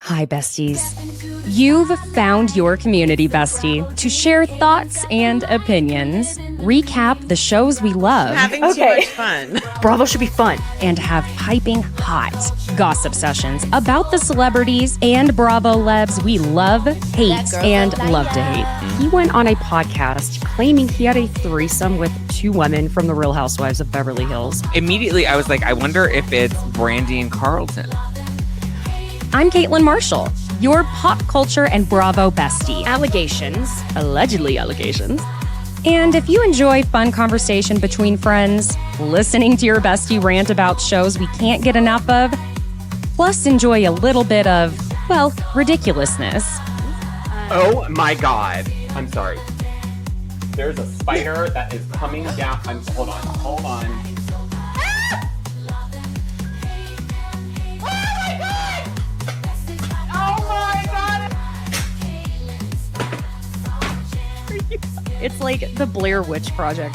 Hi, besties. You've found your community bestie to share thoughts and opinions, recap the shows we love. Having too much fun. Bravo should be fun. And have piping hot gossip sessions about the celebrities and Bravo lebs we love, hate, and love to hate. He went on a podcast claiming he had a threesome with two women from the Real Housewives of Beverly Hills. Immediately, I was like, I wonder if it's Brandy and Carlton. I'm Caitlin Marshall, your pop culture and Bravo bestie. Allegedly allegations. And if you enjoy fun conversation between friends, listening to your bestie rant about shows we can't get enough of, plus enjoy a little bit of, well, ridiculousness. Oh my God. I'm sorry. There's a spider that is coming down. Hold on. It's like the Blair Witch Project.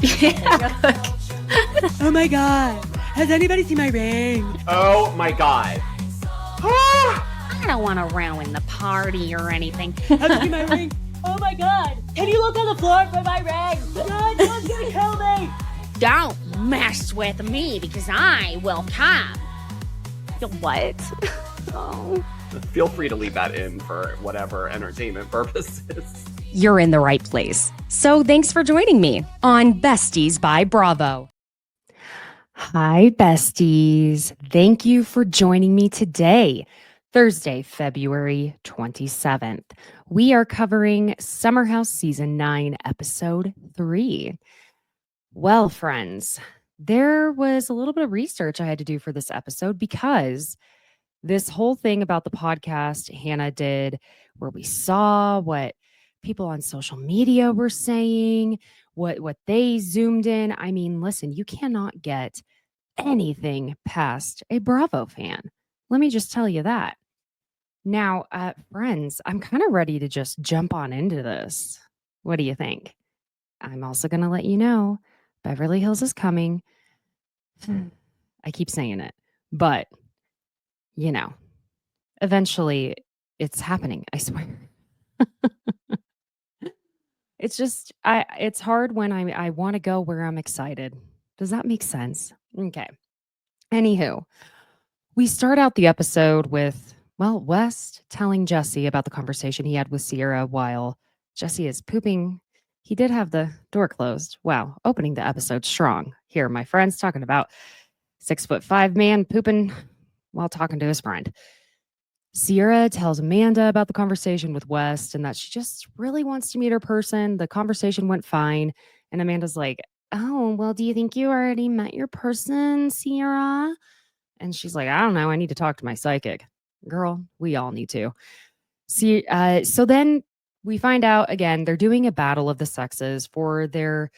Oh my God. Has anybody seen my ring? Oh my God. I don't want to ruin the party or anything. Have you seen my ring? Oh my God. Can you look on the floor for my ring? God, no one's gonna kill me. Don't mess with me because I will come. What? Oh. Feel free to leave that in for whatever entertainment purposes. You're in the right place. So thanks for joining me on Besties by Bravo. Hi, besties. Thank you for joining me today, Thursday, February 27th. We are covering Summer House Season 9, Episode 3. Well, friends, there was a little bit of research I had to do for this episode because this whole thing about the podcast Hannah did, where we saw what people on social media were saying, what they zoomed in. I mean, listen, you cannot get anything past a Bravo fan. Let me just tell you that. Now, friends, I'm kind of ready to just jump on into this. What do you think? I'm also going to let you know Beverly Hills is coming. I keep saying it, but you know, eventually it's happening, I swear. It's just, it's hard when I want to go where I'm excited. Does that make sense? Okay. Anywho, we start out the episode with, well, West telling Jesse about the conversation he had with Sierra while Jesse is pooping. He did have the door closed. Wow. Opening the episode strong. Here, my friends talking about 6'5" man pooping while talking to his friend. Sierra tells Amanda about the conversation with West and that she just really wants to meet her person. The conversation went fine. And Amanda's like, oh, well, do you think you already met your person, Sierra? And she's like, I don't know. I need to talk to my psychic. Girl, we all need to. See, so then we find out, again, they're doing a battle of the sexes for their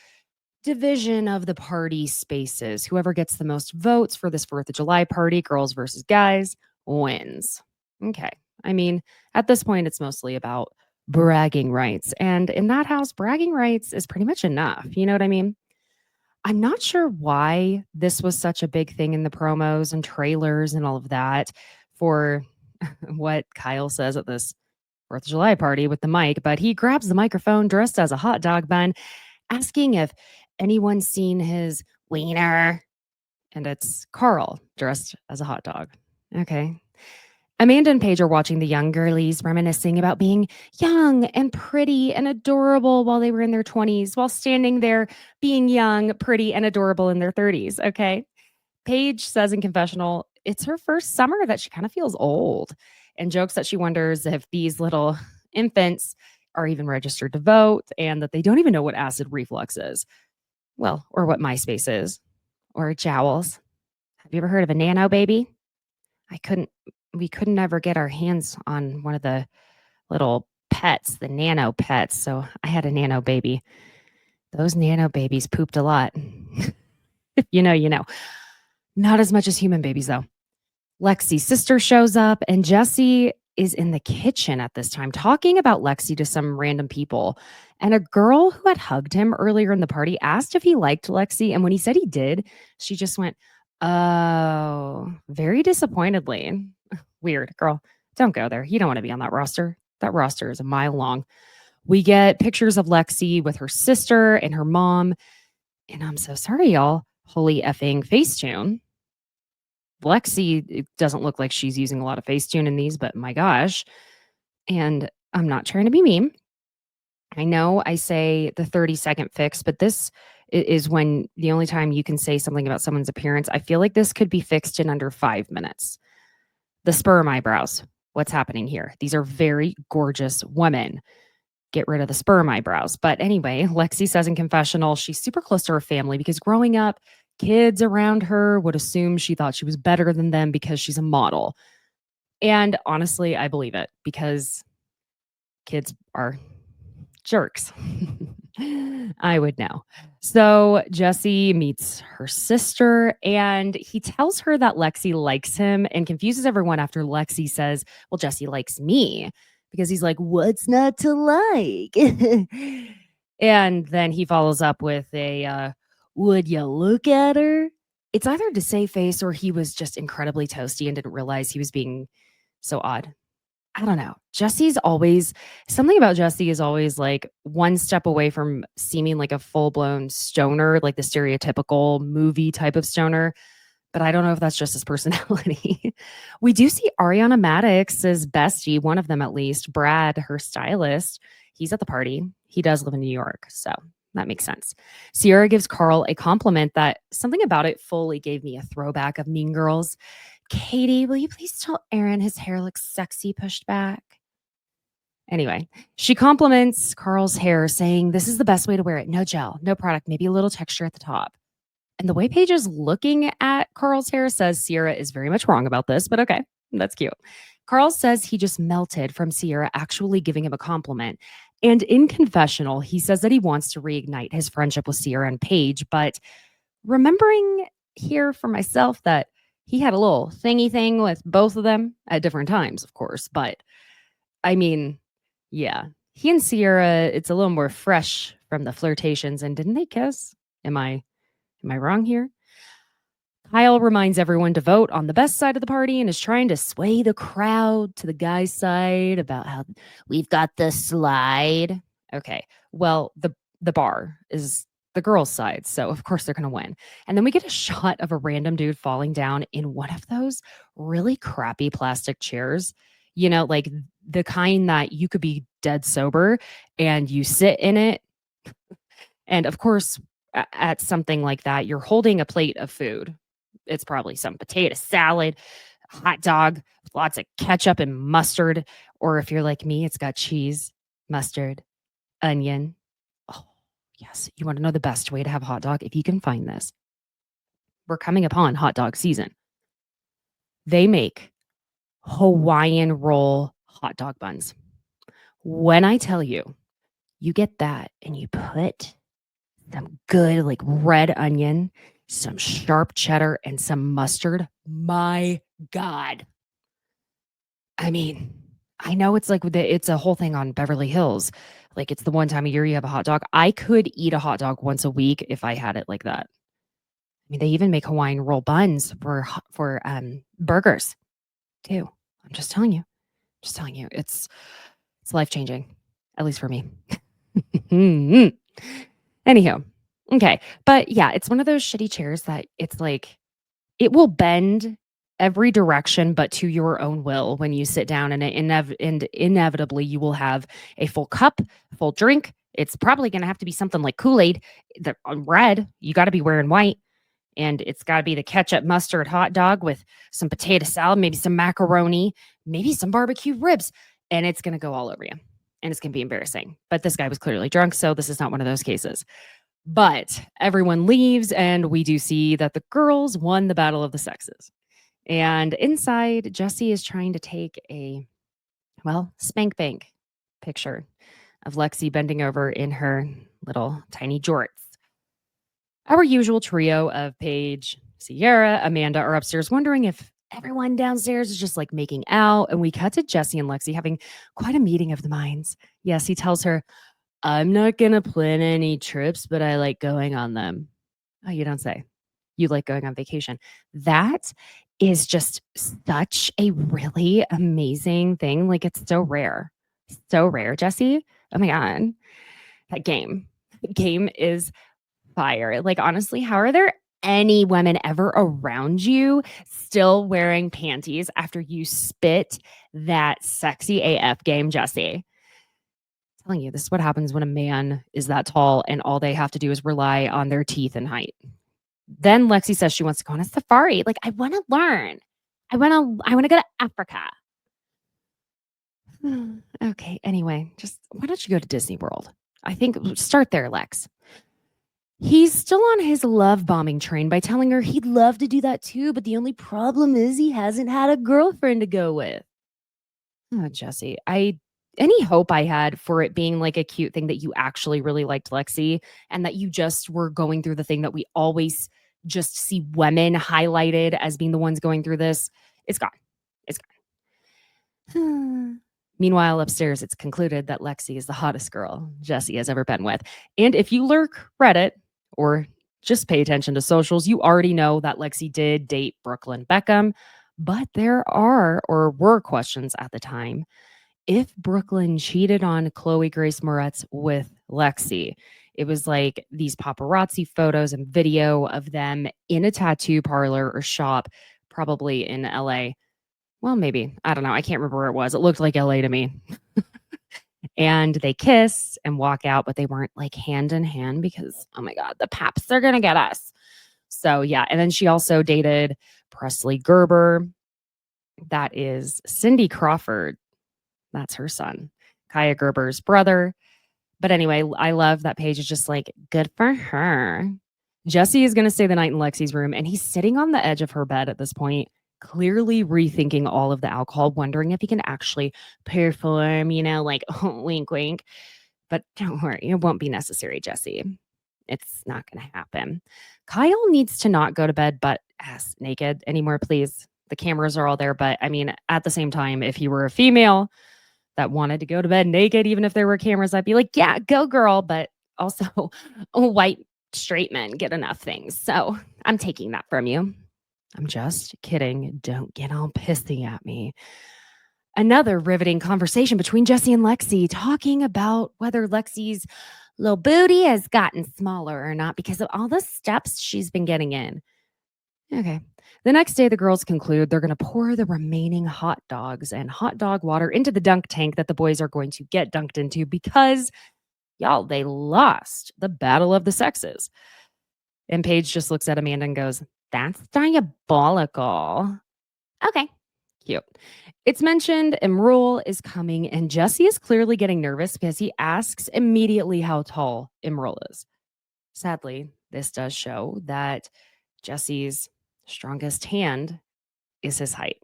division of the party spaces. Whoever gets the most votes for this 4th of July party, girls versus guys, wins. Okay. I mean, at this point, it's mostly about bragging rights. And in that house, bragging rights is pretty much enough. You know what I mean? I'm not sure why this was such a big thing in the promos and trailers and all of that for what Kyle says at this 4th of July party with the mic, but he grabs the microphone dressed as a hot dog bun, asking if anyone's seen his wiener. And it's Carl dressed as a hot dog. Okay. Amanda and Paige are watching the young girlies reminiscing about being young and pretty and adorable while they were in their 20s, while standing there being young, pretty, and adorable in their 30s. Okay. Paige says in confessional, it's her first summer that she kind of feels old and jokes that she wonders if these little infants are even registered to vote and that they don't even know what acid reflux is. Well, or what MySpace is, or jowls. Have you ever heard of a nano baby? We couldn't ever get our hands on one of the little pets, the nano pets. So I had a nano baby. Those nano babies pooped a lot. If you know, you know. Not as much as human babies, though. Lexi's sister shows up, and Jesse is in the kitchen at this time talking about Lexi to some random people. And a girl who had hugged him earlier in the party asked if he liked Lexi. And when he said he did, she just went, oh, very disappointedly. Weird, girl. Don't go there. You don't want to be on that roster. That roster is a mile long. We get pictures of Lexi with her sister and her mom. And I'm so sorry, y'all. Holy effing Facetune. Lexi, it doesn't look like she's using a lot of Facetune in these, but my gosh. And I'm not trying to be mean. I know I say the 30-second fix, but this is when the only time you can say something about someone's appearance. I feel like this could be fixed in under 5 minutes. The sperm eyebrows. What's happening here? These are very gorgeous women. Get rid of the sperm eyebrows. But anyway, Lexi says in confessional, she's super close to her family because growing up, kids around her would assume she thought she was better than them because she's a model. And honestly, I believe it because kids are jerks. I would know. So Jesse meets her sister and he tells her that Lexi likes him and confuses everyone after Lexi says, well, Jesse likes me because he's like, what's not to like? And then he follows up with a, would you look at her? It's either to save face or he was just incredibly toasty and didn't realize he was being so odd. I don't know. Jesse's always something about Jesse is always like one step away from seeming like a full-blown stoner, like the stereotypical movie type of stoner. But I don't know if that's just his personality. We do see Ariana Maddox's bestie, one of them at least, Brad, her stylist. He's at the party. He does live in New York, so that makes sense. Sierra gives Carl a compliment that something about it fully gave me a throwback of Mean Girls. Katie, will you please tell Aaron his hair looks sexy pushed back? Anyway, she compliments Carl's hair, saying this is the best way to wear it. No gel, no product, maybe a little texture at the top. And the way Paige is looking at Carl's hair says Sierra is very much wrong about this, but okay, that's cute. Carl says he just melted from Sierra actually giving him a compliment. And in confessional, he says that he wants to reignite his friendship with Sierra and Paige, but remembering here for myself that he had a little thingy thing with both of them at different times, of course. But I mean, yeah, he and Sierra, it's a little more fresh from the flirtations. And didn't they kiss? Am I wrong here? Kyle reminds everyone to vote on the best side of the party and is trying to sway the crowd to the guy's side about how we've got the slide. Okay, well, the bar is the girls' side, so of course they're going to win. And then we get a shot of a random dude falling down in one of those really crappy plastic chairs, you know, like the kind that you could be dead sober and you sit in it. And of course, at something like that, you're holding a plate of food. It's probably some potato salad, hot dog, with lots of ketchup and mustard. Or if you're like me, it's got cheese, mustard, onion. Oh, yes. You want to know the best way to have a hot dog? If you can find this, we're coming upon hot dog season. They make Hawaiian roll hot dog buns. When I tell you, you get that and you put some good, like red onion, some sharp cheddar, and some mustard. My God. I mean, I know it's like it's a whole thing on Beverly Hills. Like it's the one time a year you have a hot dog. I could eat a hot dog once a week if I had it like that. I mean, they even make Hawaiian roll buns for burgers too. I'm just telling you. Just telling you. It's life-changing, at least for me. Anywho, okay. But yeah, it's one of those shitty chairs that it's like, it will bend every direction, but to your own will when you sit down and inevitably you will have a full cup, full drink. It's probably going to have to be something like Kool-Aid, the red. You got to be wearing white. And it's got to be the ketchup mustard hot dog with some potato salad, maybe some macaroni, maybe some barbecue ribs. And it's going to go all over you. And it's going to be embarrassing. But this guy was clearly drunk, so this is not one of those cases. But everyone leaves, and we do see that the girls won the battle of the sexes. And inside, Jesse is trying to take a, spank bank picture of Lexi bending over in her little tiny jorts. Our usual trio of Paige, Sierra, Amanda are upstairs wondering if everyone downstairs is just like making out. And we cut to Jesse and Lexi having quite a meeting of the minds. Yes, he tells her, I'm not going to plan any trips, but I like going on them. Oh, you don't say. You like going on vacation. That is just such a really amazing thing. Like, it's so rare. So rare, Jesse. Oh my God. That game is fire. Like, honestly, how are there any women ever around you still wearing panties after you spit that sexy AF game, Jesse? I'm telling you, this is what happens when a man is that tall and all they have to do is rely on their teeth and height. Then Lexi says she wants to go on a safari. Like, I want to learn. I want to go to Africa. Okay, anyway, just why don't you go to Disney World? I think start there, Lex. He's still on his love bombing train by telling her he'd love to do that too, but the only problem is he hasn't had a girlfriend to go with. Oh, Jesse, any hope I had for it being like a cute thing that you actually really liked Lexi and that you just were going through the thing that we always just see women highlighted as being the ones going through this, it's gone. It's gone. Meanwhile, upstairs, it's concluded that Lexi is the hottest girl Jesse has ever been with. And if you lurk Reddit or just pay attention to socials, you already know that Lexi did date Brooklyn Beckham. But there are or were questions at the time if Brooklyn cheated on Chloe Grace Moretz with Lexi. It was like these paparazzi photos and video of them in a tattoo parlor or shop, probably in LA. Well, maybe. I don't know. I can't remember where it was. It looked like LA to me. And they kiss and walk out, but they weren't like hand in hand because, oh my God, the paps are going to get us. So, yeah. And then she also dated Presley Gerber. That is Cindy Crawford. That's her son, Kaya Gerber's brother. But anyway, I love that Paige is just like, good for her. Jesse is going to stay the night in Lexi's room, and he's sitting on the edge of her bed at this point, clearly rethinking all of the alcohol, wondering if he can actually perform, like, wink, wink. But don't worry, it won't be necessary, Jesse. It's not going to happen. Kyle needs to not go to bed butt ass naked anymore, please. The cameras are all there. But I mean, at the same time, if he were a female that wanted to go to bed naked, even if there were cameras, I'd be like, yeah, go girl. But also, white straight men get enough things. So I'm taking that from you. I'm just kidding. Don't get all pissy at me. Another riveting conversation between Jesse and Lexi, talking about whether Lexi's little booty has gotten smaller or not because of all the steps she's been getting in. Okay. The next day, the girls conclude they're going to pour the remaining hot dogs and hot dog water into the dunk tank that the boys are going to get dunked into because, y'all, they lost the battle of the sexes. And Paige just looks at Amanda and goes, that's diabolical. Okay, cute. It's mentioned Imrul is coming, and Jesse is clearly getting nervous because he asks immediately how tall Imrul is. Sadly, this does show that Jesse's strongest hand is his height.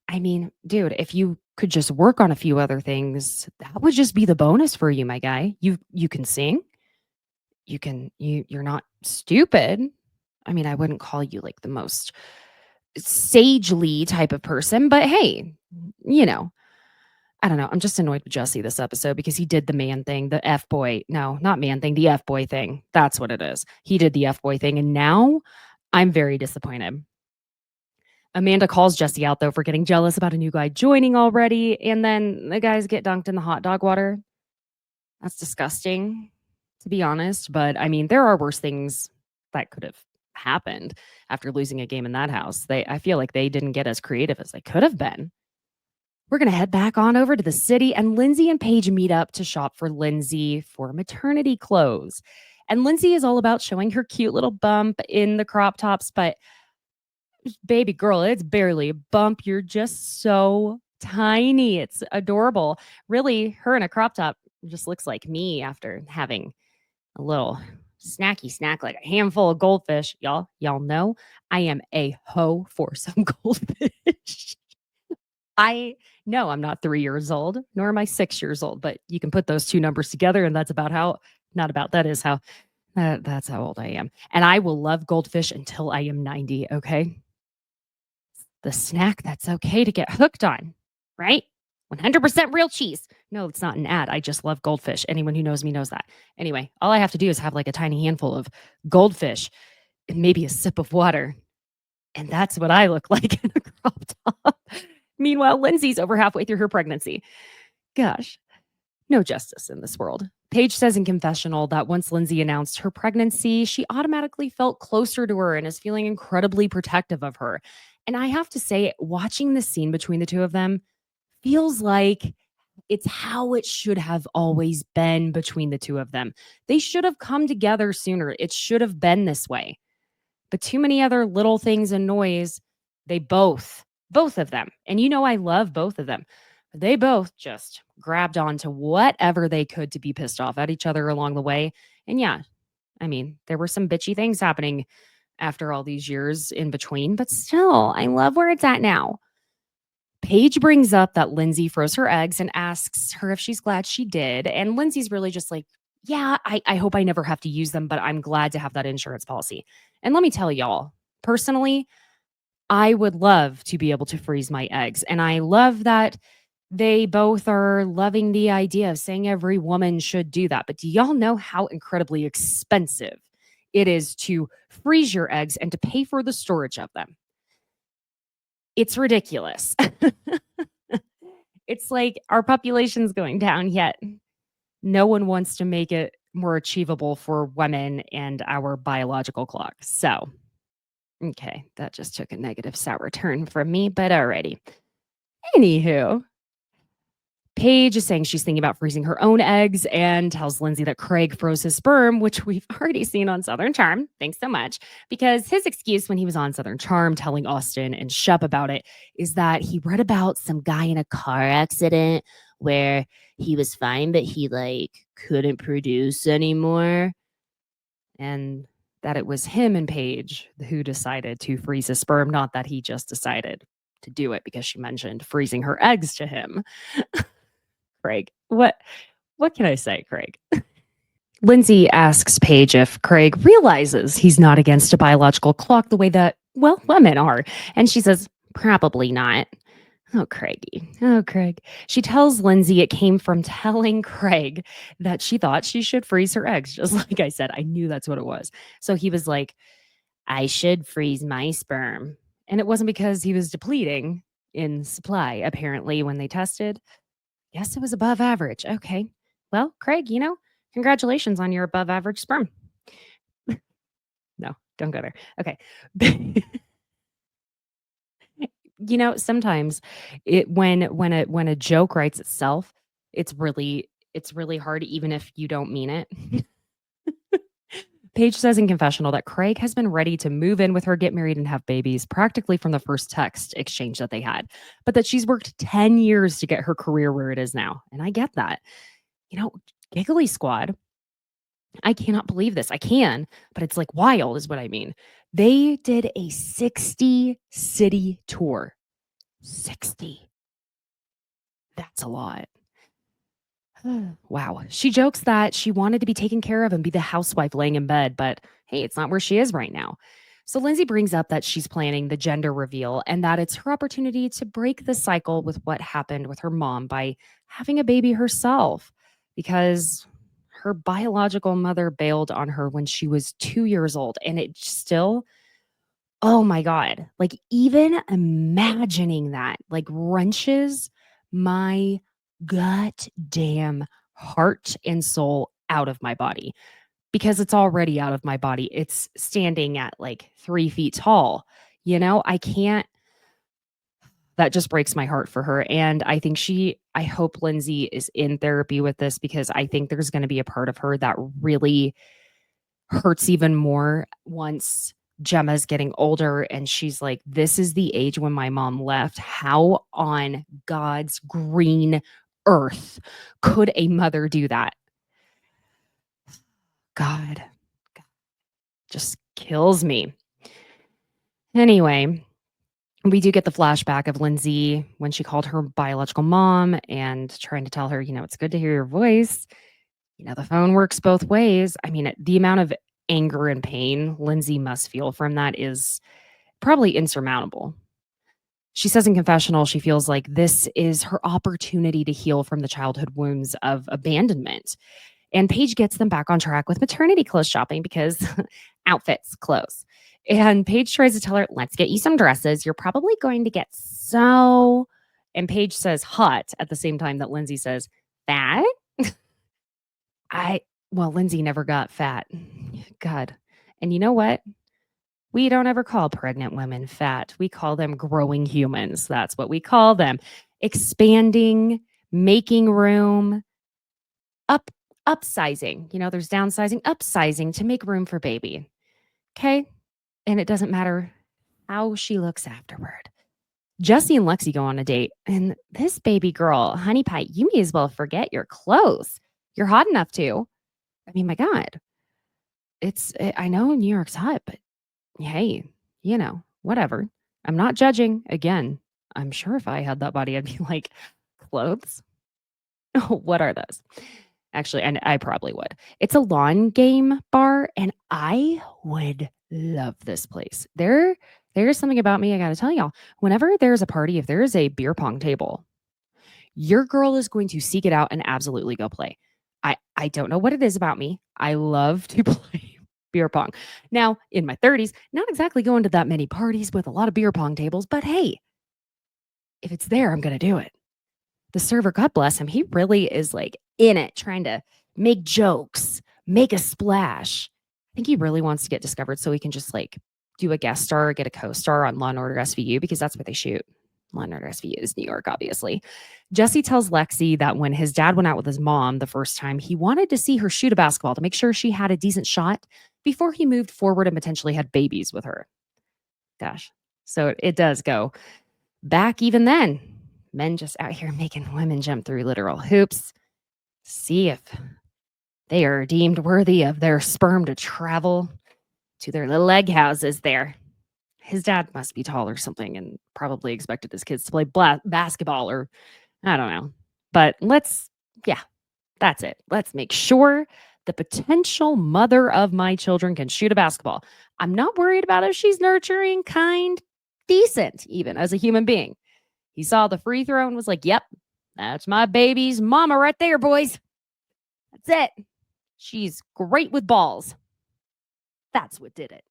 I mean, dude, if you could just work on a few other things, that would just be the bonus for you, my guy. You can sing. You're not stupid. I mean, I wouldn't call you like the most sagely type of person, but hey, I don't know. I'm just annoyed with Jesse this episode because he did the man thing, the F boy. No, not man thing, the F boy thing. That's what it is. He did the F boy thing. And now I'm very disappointed. Amanda calls Jesse out, though, for getting jealous about a new guy joining already. And then the guys get dunked in the hot dog water. That's disgusting, to be honest. But I mean, there are worse things that could have happened after losing a game in that house. I feel like they didn't get as creative as they could have been. We're going to head back on over to the city, and Lindsay and Paige meet up to shop for Lindsay for maternity clothes. And Lindsay is all about showing her cute little bump in the crop tops, but baby girl, it's barely a bump. You're just so tiny. It's adorable. Really, her in a crop top just looks like me after having a little snacky snack, like a handful of goldfish. Y'all know I am a hoe for some goldfish. I know I'm not 3 years old, nor am I 6 years old, but you can put those two numbers together, and that's about how, not about, that is how, that's how old I am. And I will love goldfish until I am 90, okay? The snack that's okay to get hooked on, right? 100% real cheese. No, it's not an ad. I just love goldfish. Anyone who knows me knows that. Anyway, all I have to do is have like a tiny handful of goldfish and maybe a sip of water. And that's what I look like in a crop top. Meanwhile, Lindsay's over halfway through her pregnancy. Gosh, no justice in this world. Paige says in confessional that once Lindsay announced her pregnancy, she automatically felt closer to her and is feeling incredibly protective of her. And I have to say, watching the scene between the two of them feels like it's how it should have always been between the two of them. They should have come together sooner. It should have been this way. But too many other little things and noise, they both of them. And I love both of them. They both just grabbed onto whatever they could to be pissed off at each other along the way. And yeah, I mean, there were some bitchy things happening after all these years in between, but still, I love where it's at now. Paige brings up that Lindsay froze her eggs and asks her if she's glad she did. And Lindsay's really just like, yeah, I hope I never have to use them, but I'm glad to have that insurance policy. And let me tell y'all, personally, I would love to be able to freeze my eggs. And I love that they both are loving the idea of saying every woman should do that. But do y'all know how incredibly expensive it is to freeze your eggs and to pay for the storage of them? It's ridiculous. It's like our population's going down, yet no one wants to make it more achievable for women and our biological clock. So, okay, that just took a negative sour turn from me, but alrighty. Anywho, Paige is saying she's thinking about freezing her own eggs and tells Lindsay that Craig froze his sperm, which we've already seen on Southern Charm. Thanks so much. Because his excuse when he was on Southern Charm telling Austin and Shep about it is that he read about some guy in a car accident where he was fine, but he couldn't produce anymore. And that it was him and Paige who decided to freeze his sperm, not that he just decided to do it because she mentioned freezing her eggs to him. Craig, what can I say, Craig? Lindsay asks Paige if Craig realizes he's not against a biological clock the way that, well, women are. And she says, probably not. Oh, Craigie. Oh, Craig. She tells Lindsay it came from telling Craig that she thought she should freeze her eggs. Just like I said, I knew that's what it was. So he was like, I should freeze my sperm. And it wasn't because he was depleting in supply, apparently, when they tested. Yes, it was above average. Okay. Well, Craig, congratulations on your above average sperm. No, don't go there. Okay. Sometimes when a joke writes itself, it's really hard, even if you don't mean it. Paige says in confessional that Craig has been ready to move in with her, get married, and have babies practically from the first text exchange that they had, but that she's worked 10 years to get her career where it is now. And I get that. Giggly Squad, I cannot believe this. I can, but it's wild is what I mean. They did a 60-city tour. 60. That's a lot. Wow. She jokes that she wanted to be taken care of and be the housewife laying in bed, but hey, it's not where she is right now. So Lindsay brings up that she's planning the gender reveal and that it's her opportunity to break the cycle with what happened with her mom by having a baby herself, because her biological mother bailed on her when she was 2 years old. And it still, oh my God, even imagining that wrenches my goddamn heart and soul out of my body, because it's already out of my body. It's standing at 3 feet tall. I can't, that just breaks my heart for her. And I think I hope Lindsay is in therapy with this, because I think there's going to be a part of her that really hurts even more once Gemma's getting older and she's like, this is the age when my mom left. How on God's green earth could a mother do that? God just kills me. Anyway, we do get the flashback of Lindsay when she called her biological mom and trying to tell her, it's good to hear your voice. The phone works both ways. I mean, the amount of anger and pain Lindsay must feel from that is probably insurmountable. She says in confessional, she feels like this is her opportunity to heal from the childhood wounds of abandonment. And Paige gets them back on track with maternity clothes shopping, because outfits, clothes. And Paige tries to tell her, let's get you some dresses. You're probably going to get so. And Paige says hot at the same time that Lindsay says fat. Well, Lindsay never got fat. God. And you know what? We don't ever call pregnant women fat. We call them growing humans. That's what we call them. Expanding, making room, upsizing. There's downsizing, upsizing to make room for baby. Okay? And it doesn't matter how she looks afterward. Jesse and Lexi go on a date, and this baby girl, honey pie, you may as well forget your clothes. You're hot enough to. I mean, my God. I know New York's hot, but hey, whatever. I'm not judging. Again, I'm sure if I had that body, I'd be like, clothes? What are those? Actually, and I probably would. It's a lawn game bar, and I would love this place. There's something about me I got to tell y'all. Whenever there's a party, if there is a beer pong table, your girl is going to seek it out and absolutely go play. I don't know what it is about me. I love to play beer pong. Now, in my 30s, not exactly going to that many parties with a lot of beer pong tables, but hey, if it's there, I'm going to do it. The server, God bless him, he really is like in it, trying to make jokes, make a splash. I think he really wants to get discovered so he can just like do a guest star or get a co-star on Law & Order SVU, because that's what they shoot. Law & Order SVU is New York, obviously. Jesse tells Lexi that when his dad went out with his mom the first time, he wanted to see her shoot a basketball to make sure she had a decent shot before he moved forward and potentially had babies with her. Gosh. So it does go back even then. Men just out here making women jump through literal hoops. See if they are deemed worthy of their sperm to travel to their little egg houses there. His dad must be tall or something and probably expected his kids to play basketball, or I don't know. But that's it. Let's make sure the potential mother of my children can shoot a basketball. I'm not worried about if she's nurturing, kind, decent, even as a human being. He saw the free throw and was like, yep, that's my baby's mama right there, boys. That's it. She's great with balls. That's what did it.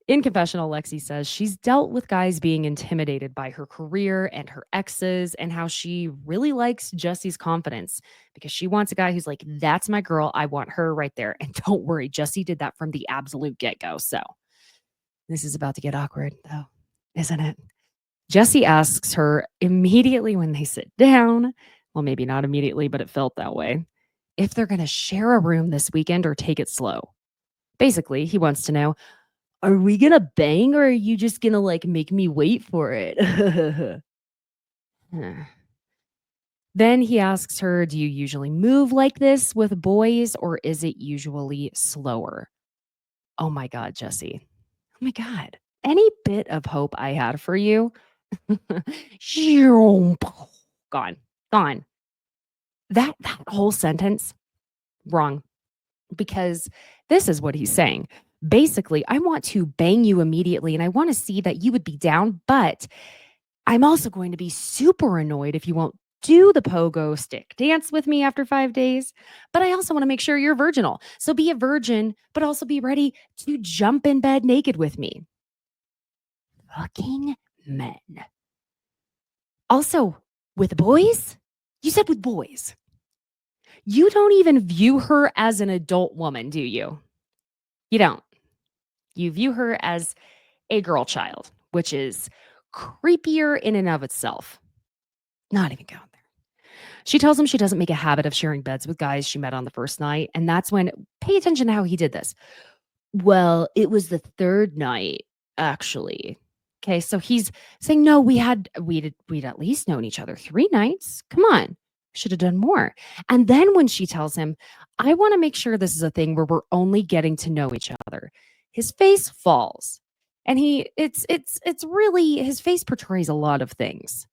In confessional, Lexi says she's dealt with guys being intimidated by her career and her exes, and how she really likes Jesse's confidence because she wants a guy who's like, that's my girl. I want her right there. And don't worry, Jesse did that from the absolute get-go. So this is about to get awkward, though, isn't it? Jesse asks her immediately when they sit down, well, maybe not immediately, but it felt that way, if they're going to share a room this weekend or take it slow. Basically, he wants to know, are we going to bang, or are you just going to like make me wait for it? Then he asks her, do you usually move like this with boys, or is it usually slower? Oh my God, Jesse. Oh my God. Any bit of hope I had for you, gone. That whole sentence, wrong. Because this is what he's saying. Basically, I want to bang you immediately, and I want to see that you would be down, but I'm also going to be super annoyed if you won't do the pogo stick dance with me after 5 days. But I also want to make sure you're virginal. So be a virgin, but also be ready to jump in bed naked with me. Fucking men. Also, with boys? You said with boys. You don't even view her as an adult woman, do you? You don't. You view her as a girl child, which is creepier in and of itself. Not even going there. She tells him she doesn't make a habit of sharing beds with guys she met on the first night. And that's when, pay attention to how he did this. Well, it was the third night, actually. Okay, so he's saying, no, we'd at least known each other 3 nights. Come on. Should have done more. And then when she tells him, I want to make sure this is a thing where we're only getting to know each other, his face falls. And it's really, his face portrays a lot of things.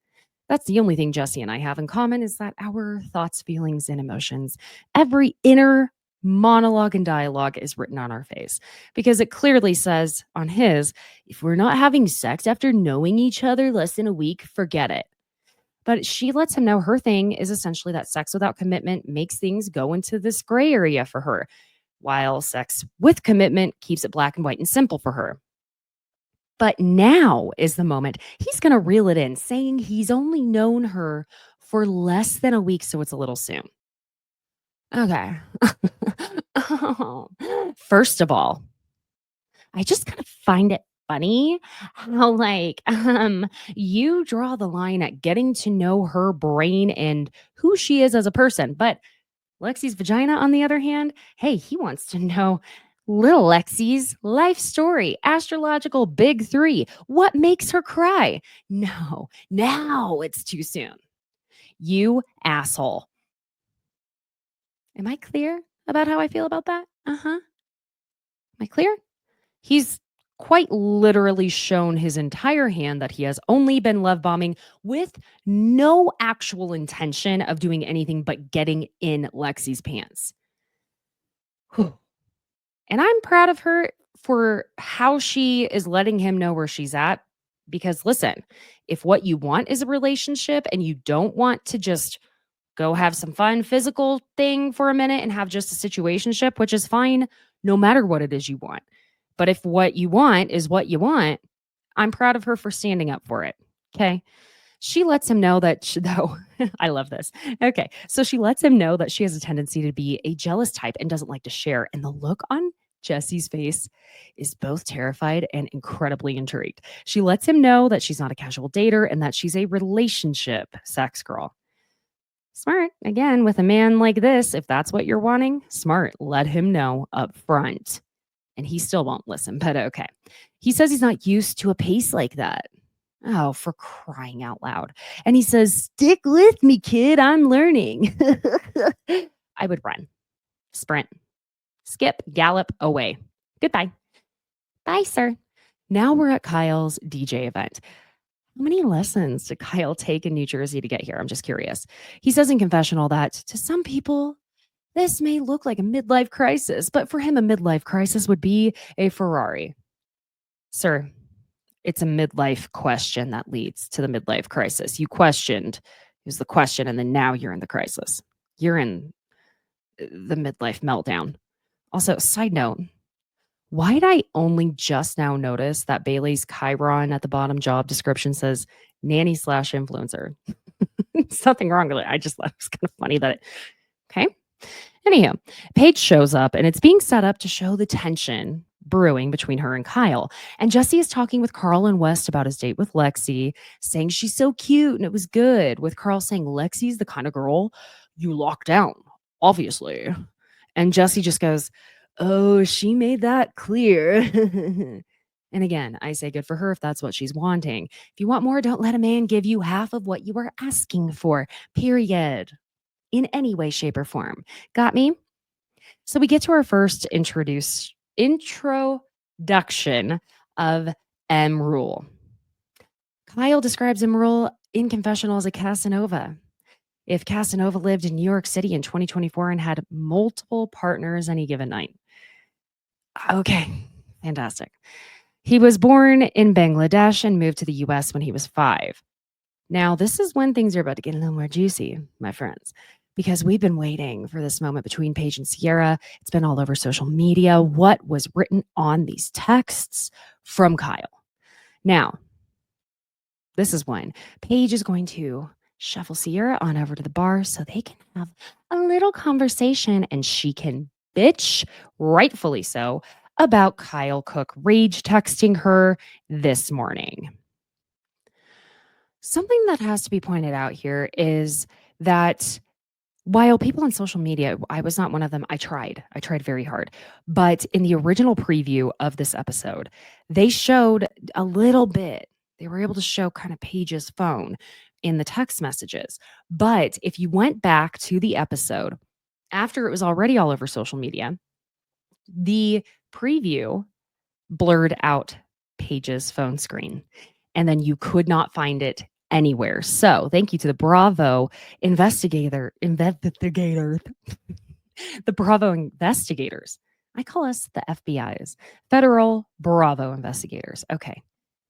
That's the only thing Jesse and I have in common, is that our thoughts, feelings, and emotions, every inner monologue and dialogue is written on our face, because it clearly says on his, if we're not having sex after knowing each other less than a week, forget it. But she lets him know her thing is essentially that sex without commitment makes things go into this gray area for her. while sex with commitment keeps it black and white and simple for her. But now is the moment he's going to reel it in, saying he's only known her for less than a week, so it's a little soon. Okay. First of all, I just kind of find it funny how you draw the line at getting to know her brain and who she is as a person. But Lexi's vagina, on the other hand, hey, he wants to know little Lexi's life story, astrological big three. What makes her cry? No, now it's too soon. You asshole. Am I clear about how I feel about that? Am I clear? He's quite literally shown his entire hand that he has only been love bombing with no actual intention of doing anything but getting in Lexi's pants. Whew. And I'm proud of her for how she is letting him know where she's at. Because listen, if what you want is a relationship and you don't want to just go have some fun physical thing for a minute and have just a situationship, which is fine no matter what it is you want. But if what you want is what you want, I'm proud of her for standing up for it. Okay. She lets him know that, I love this. Okay. So she lets him know that she has a tendency to be a jealous type and doesn't like to share. And the look on Jesse's face is both terrified and incredibly intrigued. She lets him know that she's not a casual dater and that she's a relationship sex girl. Smart. Again, with a man like this, if that's what you're wanting, smart. Let him know up front. And he still won't listen, but okay. He says he's not used to a pace like that. Oh, for crying out loud. And he says, stick with me, kid. I'm learning. I would run, sprint, skip, gallop away. Goodbye. Bye, sir. Now we're at Kyle's DJ event. How many lessons did Kyle take in New Jersey to get here? I'm just curious. He says in confessional that to some people, this may look like a midlife crisis, but for him, a midlife crisis would be a Ferrari. Sir, it's a midlife question that leads to the midlife crisis. You questioned, it was the question, and then now you're in the crisis. You're in the midlife meltdown. Also, side note, why did I only just now notice that Bailey's Chiron at the bottom job description says nanny/influencer? There's nothing wrong with it. I just thought it was kind of funny that okay. Anyhow, Paige shows up and it's being set up to show the tension brewing between her and Kyle. And Jesse is talking with Carl and West about his date with Lexi, saying she's so cute and it was good, with Carl saying Lexi's the kind of girl you lock down, obviously. And Jesse just goes, oh, she made that clear. And again, I say good for her if that's what she's wanting. If you want more, don't let a man give you half of what you are asking for, period. In any way, shape, or form. Got me? So we get to our first introduction of M. Rule. Kyle describes M. Rule in confessional as a Casanova. If Casanova lived in New York City in 2024 and had multiple partners any given night. Okay, fantastic. He was born in Bangladesh and moved to the US when he was 5. Now, this is when things are about to get a little more juicy, my friends, because we've been waiting for this moment between Paige and Sierra. It's been all over social media. What was written on these texts from Kyle? Now, this is when Paige is going to shuffle Sierra on over to the bar so they can have a little conversation and she can bitch, rightfully so, about Kyle Cooke rage texting her this morning. Something that has to be pointed out here is that while people on social media, I was not one of them. I tried very hard. But in the original preview of this episode, they showed a little bit. They were able to show kind of Paige's phone in the text messages. But if you went back to the episode after it was already all over social media, the preview blurred out Paige's phone screen. And then you could not find it anywhere. So thank you to the Bravo investigators. The Bravo investigators. I call us the FBI's, Federal Bravo investigators. Okay.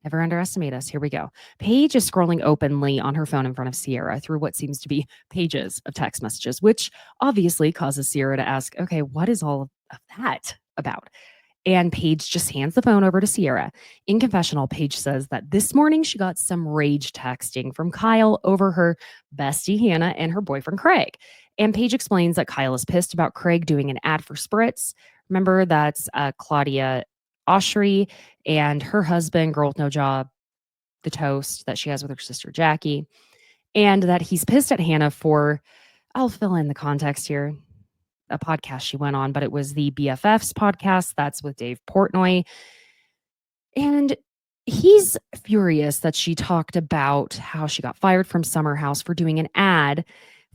Never underestimate us. Here we go. Paige is scrolling openly on her phone in front of Sierra through what seems to be pages of text messages, which obviously causes Sierra to ask, okay, what is all of that about? And Paige just hands the phone over to Sierra. In confessional, Paige says that this morning she got some rage texting from Kyle over her bestie Hannah and her boyfriend Craig. And Paige explains that Kyle is pissed about Craig doing an ad for Spritz. Remember, that's Claudia Oshry and her husband, girl with no job, the toast that she has with her sister Jackie. And that he's pissed at Hannah for, I'll fill in the context here, a podcast she went on, but it was the BFFs podcast. That's with Dave Portnoy. And he's furious that she talked about how she got fired from Summer House for doing an ad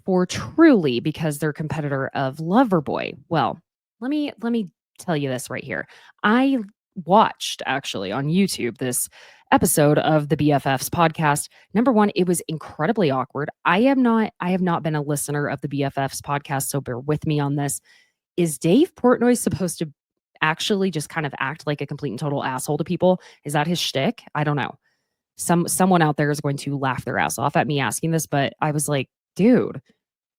for Truly because they're a competitor of LoverBoy. Well, let me tell you this right here. I watched actually on YouTube this episode of the BFFs podcast. Number one, it was incredibly awkward. I have not been a listener of the BFFs podcast, so bear with me on this. Is Dave Portnoy supposed to actually just kind of act like a complete and total asshole to people? Is that his shtick? I don't know. Someone out there is going to laugh their ass off at me asking this, but I was like, dude,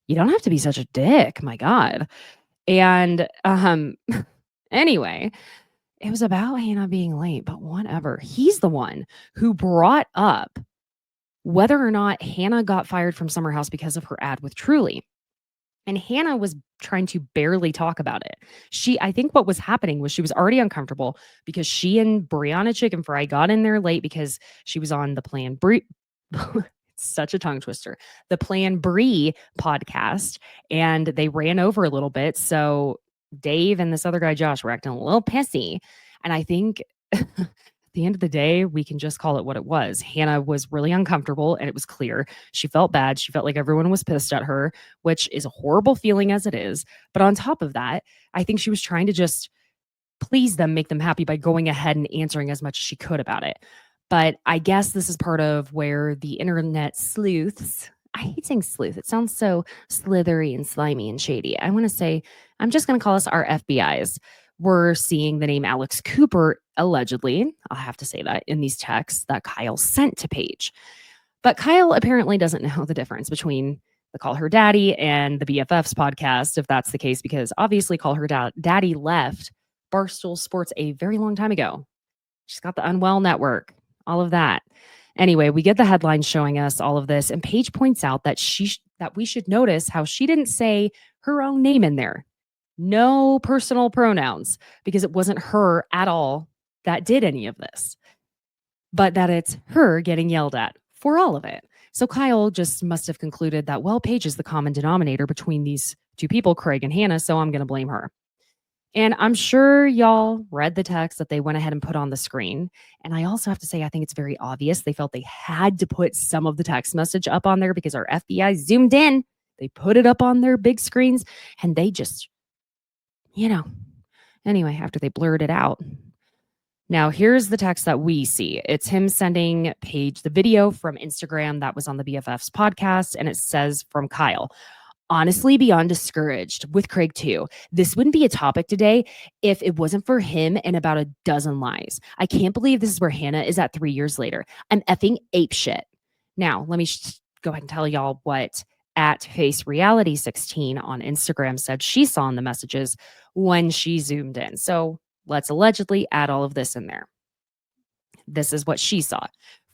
you don't have to be such a dick. My God. And anyway, it was about Hannah being late, but whatever. He's the one who brought up whether or not Hannah got fired from Summer House because of her ad with Truly. And Hannah was trying to barely talk about it. I think what was happening was she was already uncomfortable because she and Brianna Chicken Fry got in there late because she was on the Plan Brie. It's such a tongue twister. The Plan Brie podcast, and they ran over a little bit. So Dave and this other guy, Josh, were acting a little pissy. And I think at the end of the day, we can just call it what it was. Hannah was really uncomfortable, and it was clear. She felt bad. She felt like everyone was pissed at her, which is a horrible feeling as it is. But on top of that, I think she was trying to just please them, make them happy by going ahead and answering as much as she could about it. But I guess this is part of where the internet sleuths, I hate saying sleuth. It sounds so slithery and slimy and shady. I want to say, I'm just going to call us our FBIs. We're seeing the name Alex Cooper, allegedly, I'll have to say that, in these texts that Kyle sent to Paige. But Kyle apparently doesn't know the difference between the Call Her Daddy and the BFFs podcast, if that's the case, because obviously Call Her Daddy left Barstool Sports a very long time ago. She's got the Unwell Network, all of that. Anyway, we get the headline showing us all of this, and Paige points out that that we should notice how she didn't say her own name in there. No personal pronouns, because it wasn't her at all that did any of this, but that it's her getting yelled at for all of it. So Kyle just must have concluded that, well, Paige is the common denominator between these two people, Craig and Hannah, so I'm going to blame her. And I'm sure y'all read the text that they went ahead and put on the screen. And I also have to say, I think it's very obvious they felt they had to put some of the text message up on there because our FBI zoomed in. They put it up on their big screens and they just, anyway, after they blurred it out. Now, here's the text that we see. It's him sending Paige the video from Instagram that was on the BFFs podcast. And it says from Kyle, honestly beyond discouraged with Craig too. This wouldn't be a topic today if it wasn't for him and about a dozen lies. I can't believe this is where Hannah is at 3 years later. I'm effing apeshit. Now, let me go ahead and tell y'all what at Face Reality 16 on Instagram said she saw in the messages when she zoomed in. So let's allegedly add all of this in there. This is what she saw.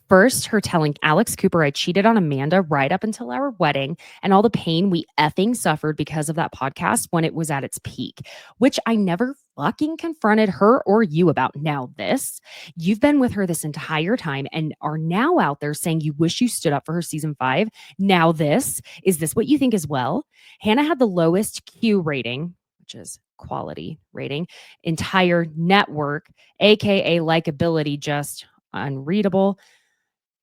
First, her telling Alex Cooper I cheated on Amanda right up until our wedding and all the pain we effing suffered because of that podcast when it was at its peak, which I never fucking confronted her or you about. Now this, you've been with her this entire time and are now out there saying you wish you stood up for her season 5. Now this, is this what you think as well? Hannah had the lowest Q rating, which is quality rating, entire network, aka likability, just unreadable.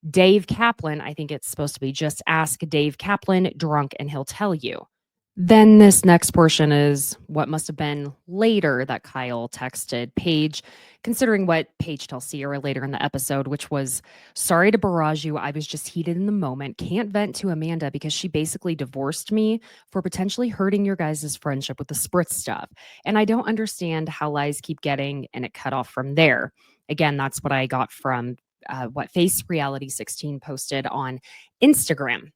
Dave Kaplan, I think it's supposed to be just ask Dave Kaplan, drunk, and he'll tell you. Then this next portion is what must have been later that Kyle texted Paige, considering what Paige tells Sierra later in the episode, which was, sorry to barrage you. I was just heated in the moment. Can't vent to Amanda because she basically divorced me for potentially hurting your guys' friendship with the spritz stuff. And I don't understand how lies keep getting, and it cut off from there. Again, that's what I got from what Face Reality 16 posted on Instagram.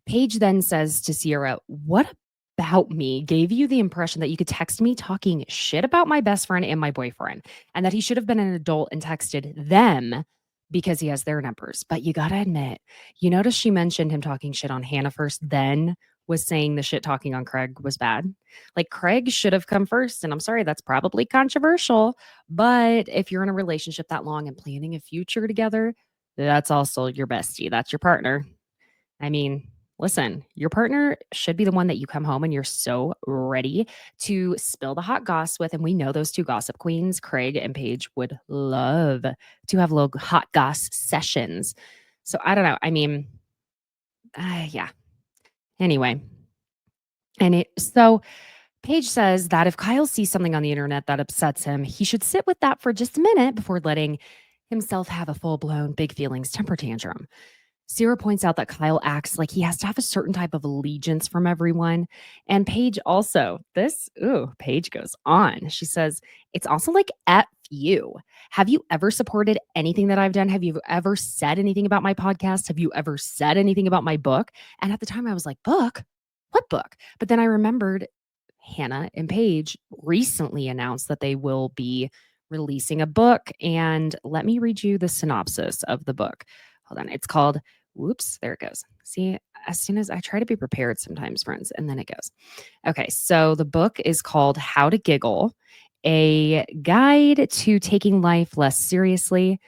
Paige then says to Sierra, what about me gave you the impression that you could text me talking shit about my best friend and my boyfriend, and that he should have been an adult and texted them because he has their numbers. But you gotta admit, you notice she mentioned him talking shit on Hannah first, then was saying the shit talking on Craig was bad. Like Craig should have come first. And I'm sorry, that's probably controversial. But if you're in a relationship that long and planning a future together, that's also your bestie. That's your partner. I mean, listen, your partner should be the one that you come home and you're so ready to spill the hot goss with. And we know those two gossip queens, Craig and Paige, would love to have little hot goss sessions. So I don't know. I mean, yeah. Anyway, so Paige says that if Kyle sees something on the internet that upsets him, he should sit with that for just a minute before letting himself have a full blown big feelings temper tantrum. Sarah points out that Kyle acts like he has to have a certain type of allegiance from everyone. And Paige also, Paige goes on. She says, it's also like F you. Have you ever supported anything that I've done? Have you ever said anything about my podcast? Have you ever said anything about my book? And at the time I was like, book? What book? But then I remembered Hannah and Paige recently announced that they will be releasing a book. And let me read you the synopsis of the book. Hold on. It's called, there it goes. See, as soon as I try to be prepared sometimes, friends, and then it goes. Okay. So the book is called How to Giggle, a guide to taking life less seriously.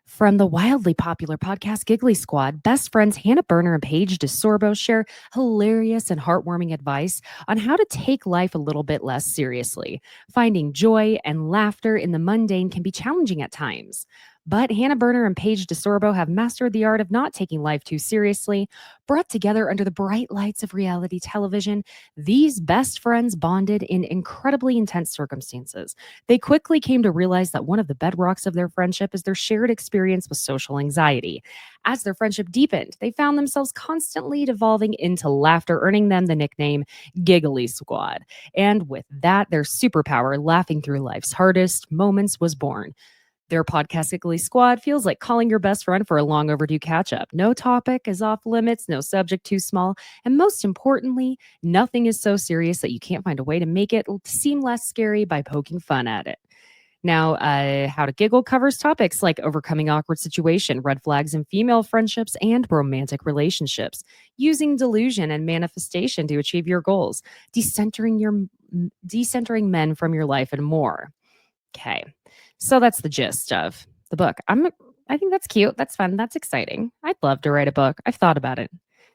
From the wildly popular podcast Giggly Squad, best friends Hannah Berner and Paige DeSorbo share hilarious and heartwarming advice on how to take life a little bit less seriously. Finding joy and laughter in the mundane can be challenging at times. But Hannah Berner and Paige DeSorbo have mastered the art of not taking life too seriously. Brought together under the bright lights of reality television, these best friends bonded in incredibly intense circumstances. They quickly came to realize that one of the bedrocks of their friendship is their shared experience with social anxiety. As their friendship deepened, they found themselves constantly devolving into laughter, earning them the nickname Giggly Squad. And with that, their superpower, laughing through life's hardest moments, was born. Their podcast, Giggly Squad, feels like calling your best friend for a long overdue catch up. No topic is off limits, no subject too small, and most importantly, nothing is so serious that you can't find a way to make it seem less scary by poking fun at it. Now, How to Giggle covers topics like overcoming awkward situation, red flags in female friendships, and romantic relationships, using delusion and manifestation to achieve your goals, decentering men from your life, and more. Okay. So that's the gist of the book. I think that's cute. That's fun. That's exciting. I'd love to write a book. I've thought about it.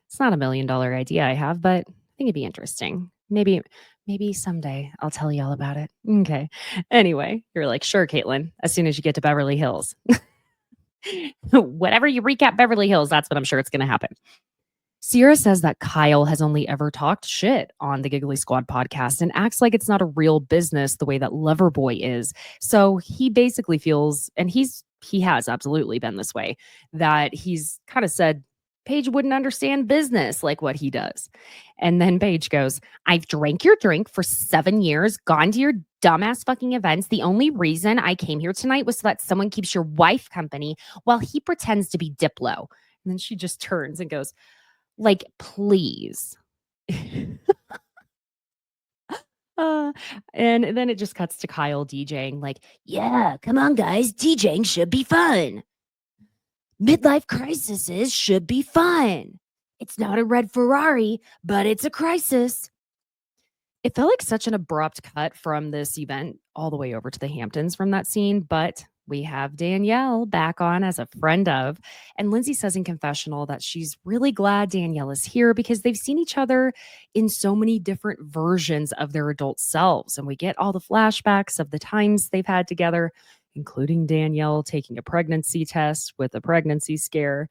It's not $1 million idea I have, but I think it'd be interesting. Maybe someday I'll tell you all about it. Okay. Anyway, you're like, sure, Caitlin, as soon as you get to Beverly Hills. Whatever you recap Beverly Hills, that's what I'm sure it's going to happen. Sierra says that Kyle has only ever talked shit on the Giggly Squad podcast and acts like it's not a real business the way that LoverBoy is. So he basically feels, and he has absolutely been this way, that he's kind of said Paige wouldn't understand business like what he does. And then Paige goes, I've drank your drink for 7 years, gone to your dumbass fucking events. The only reason I came here tonight was so that someone keeps your wife company while he pretends to be Diplo. And then she just turns and goes, like, please. And then it just cuts to Kyle DJing, like, yeah, come on, guys. DJing should be fun. Midlife crises should be fun. It's not a red Ferrari, but it's a crisis. It felt like such an abrupt cut from this event all the way over to the Hamptons from that scene, but we have Danielle back on as a friend of, and Lindsay says in confessional that she's really glad Danielle is here because they've seen each other in so many different versions of their adult selves. And we get all the flashbacks of the times they've had together, including Danielle taking a pregnancy test with a pregnancy scare.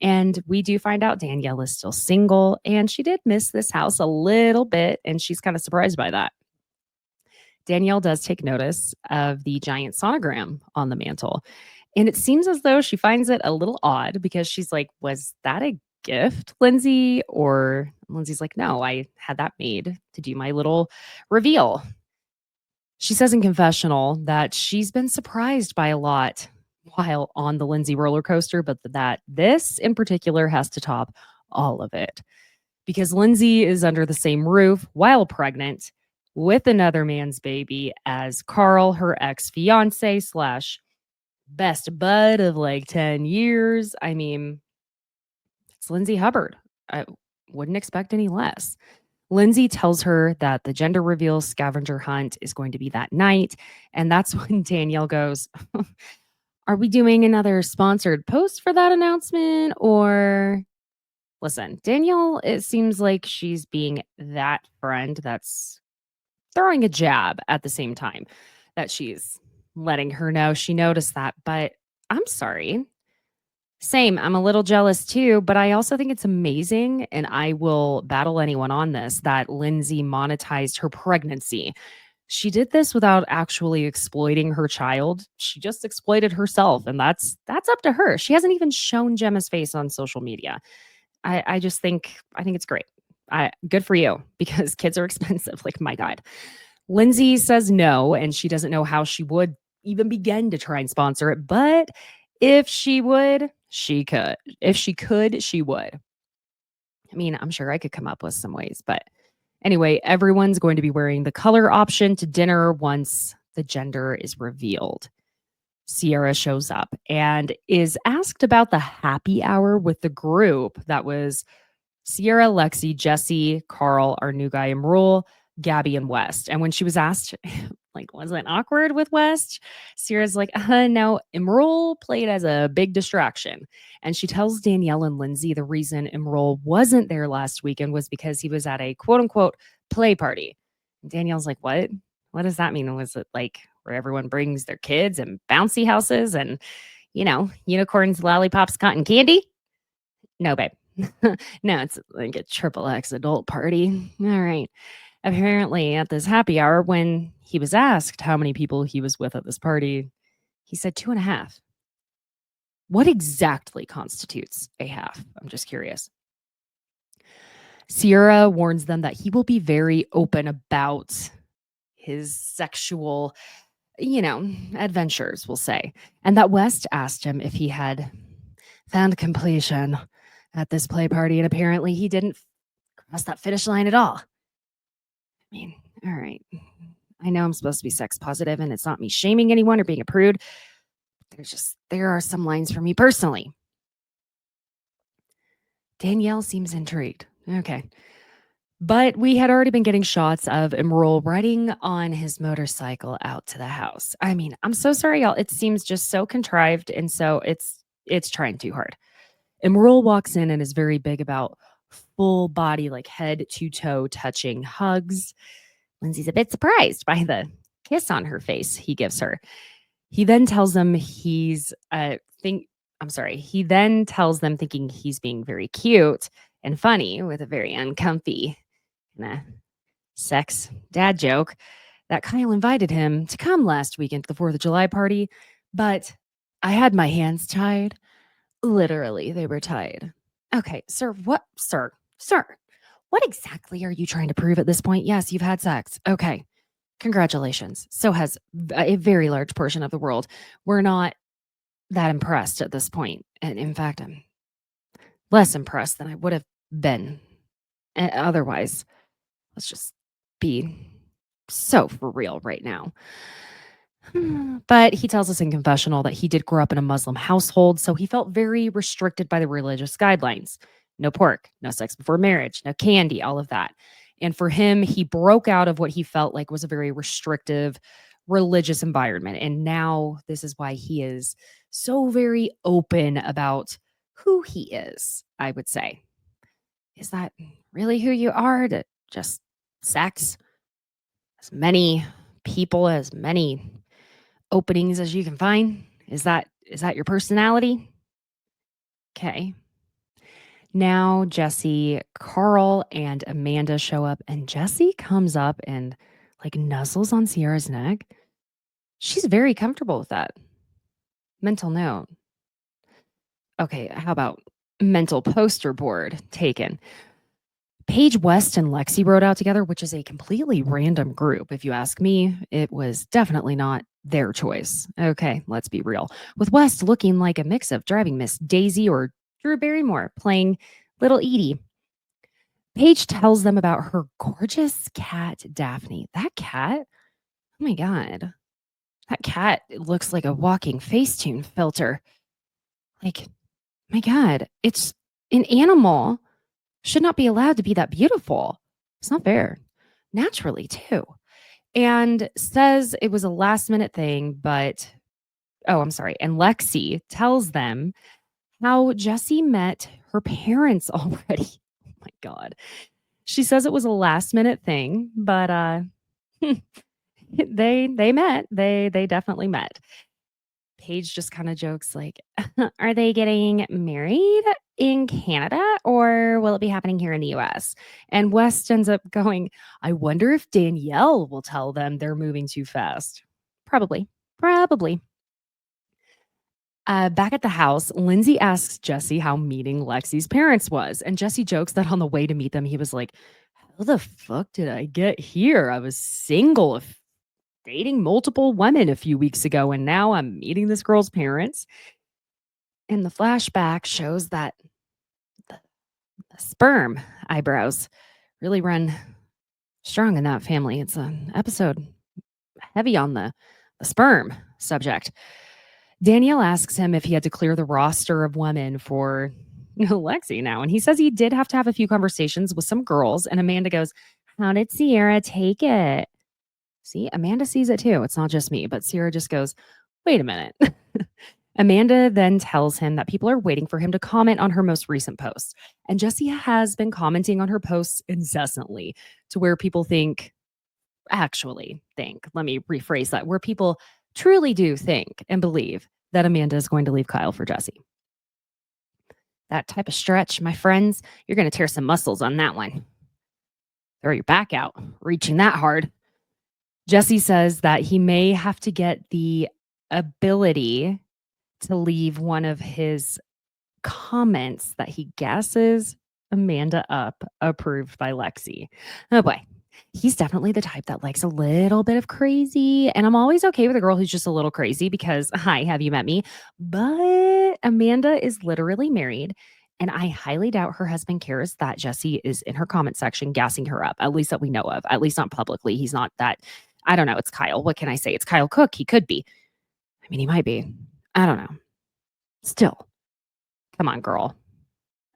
And we do find out Danielle is still single and she did miss this house a little bit. And she's kind of surprised by that. Danielle does take notice of the giant sonogram on the mantle. And it seems as though she finds it a little odd because she's like, was that a gift, Lindsay? Or Lindsay's like, no, I had that made to do my little reveal. She says in confessional that she's been surprised by a lot while on the Lindsay roller coaster, but that this in particular has to top all of it. because Lindsay is under the same roof while pregnant with another man's baby as Carl, her ex-fiance slash best bud of like 10 years. I mean, it's Lindsay Hubbard. I wouldn't expect any less. Lindsay tells her that the gender reveal scavenger hunt is going to be that night. And that's when Danielle goes, are we doing another sponsored post for that announcement? Or listen, Danielle, it seems like she's being that friend that's throwing a jab at the same time that she's letting her know she noticed that. But I'm sorry. Same. I'm a little jealous too, but I also think it's amazing, and I will battle anyone on this, that Lindsay monetized her pregnancy. She did this without actually exploiting her child. She just exploited herself, and that's up to her. She hasn't even shown Gemma's face on social media. I just think it's great. Good for you, because kids are expensive. Like, my God. Lindsay says no, and she doesn't know how she would even begin to try and sponsor it, but if she would, she could. If she could, she would. I mean, I'm sure I could come up with some ways, but anyway, everyone's going to be wearing the color option to dinner once the gender is revealed. Sierra shows up and is asked about the happy hour with the group. That was Sierra, Lexi, Jesse, Carl, our new guy Imrul, Gabby, and West. And when she was asked, like, was it awkward with West? Sierra's like, no, Imrul played as a big distraction. And she tells Danielle and Lindsay the reason Imrul wasn't there last weekend was because he was at a quote unquote play party. And Danielle's like, what? What does that mean? Was it like where everyone brings their kids and bouncy houses and, unicorns, lollipops, cotton candy? No, babe. No, it's like a triple X adult party. All right. Apparently, at this happy hour, when he was asked how many people he was with at this party, he said 2.5. What exactly constitutes a half? I'm just curious. Sierra warns them that he will be very open about his sexual, adventures, we'll say. And that West asked him if he had found completion at this play party, and apparently he didn't cross that finish line at all. I mean, all right. I know I'm supposed to be sex positive, and it's not me shaming anyone or being a prude. There are some lines for me personally. Danielle seems intrigued. Okay. But we had already been getting shots of Imrul riding on his motorcycle out to the house. I mean, I'm so sorry, y'all. It seems just so contrived, and so it's trying too hard. Imrul walks in and is very big about full body, like head to toe touching hugs. Lindsay's a bit surprised by the kiss on her face he gives her. He then tells them he then tells them thinking he's being very cute and funny with a very uncomfy sex dad joke that Kyle invited him to come last weekend to the 4th of July party, but I had my hands tied. Literally, they were tied. Okay, sir, sir, what exactly are you trying to prove at this point? Yes, you've had sex. Okay, congratulations. So has a very large portion of the world. We're not that impressed at this point. And in fact, I'm less impressed than I would have been otherwise. Let's just be so for real right now. But he tells us in confessional that he did grow up in a Muslim household, so he felt very restricted by the religious guidelines. No pork, no sex before marriage, no candy, all of that. And for him, he broke out of what he felt like was a very restrictive religious environment. And now this is why he is so very open about who he is, I would say. Is that really who you are? To just sex? As many people, as many openings as you can find? Is that your personality? Okay. Now Jesse, Carl, and Amanda show up, and Jesse comes up and like nuzzles on Sierra's neck. She's very comfortable with that. Mental note. Okay, how about mental poster board taken? Paige, West, and Lexi rode out together, which is a completely random group. If you ask me, it was definitely not their choice. Okay, let's be real. With West looking like a mix of driving Miss Daisy or Drew Barrymore playing Little Edie. Paige tells them about her gorgeous cat, Daphne. That cat, oh my God, that cat looks like a walking Facetune filter. Like, my God, it's an animal should not be allowed to be that beautiful. It's not fair. Naturally, too. And says it was a last minute thing, but oh, I'm sorry. And Lexi tells them how Jesse met her parents already. Oh my God. She says it was a last minute thing, but they met. They definitely met. Paige just kind of jokes like, "Are they getting married in Canada or will it be happening here in the US?" And West ends up going, "I wonder if Danielle will tell them they're moving too fast." Probably. Probably. Back at the house, Lindsay asks Jesse how meeting Lexi's parents was. And Jesse jokes that on the way to meet them, he was like, "How the fuck did I get here? I was single, dating multiple women a few weeks ago, and now I'm meeting this girl's parents." And the flashback shows that the sperm eyebrows really run strong in that family. It's an episode heavy on the sperm subject. Danielle asks him if he had to clear the roster of women for Lexi now. And he says he did have to have a few conversations with some girls. And Amanda goes, "How did Sierra take it?" See, Amanda sees it too. It's not just me. But Sierra just goes, "Wait a minute." Amanda then tells him that people are waiting for him to comment on her most recent posts. And Jessie has been commenting on her posts incessantly to where people let me rephrase that, where people truly do think and believe that Amanda is going to leave Kyle for Jessie. That type of stretch, my friends, you're going to tear some muscles on that one. Throw your back out, reaching that hard. Jessie says that he may have to get the ability to leave one of his comments that he guesses Amanda up approved by Lexi. Oh boy. He's definitely the type that likes a little bit of crazy. And I'm always okay with a girl who's just a little crazy because, hi, have you met me? But Amanda is literally married. And I highly doubt her husband cares that Jessie is in her comment section gassing her up, at least that we know of, at least not publicly. He's not that, I don't know. It's Kyle. What can I say? It's Kyle Cooke. He could be. I mean, he might be. I don't know. Still, come on, girl.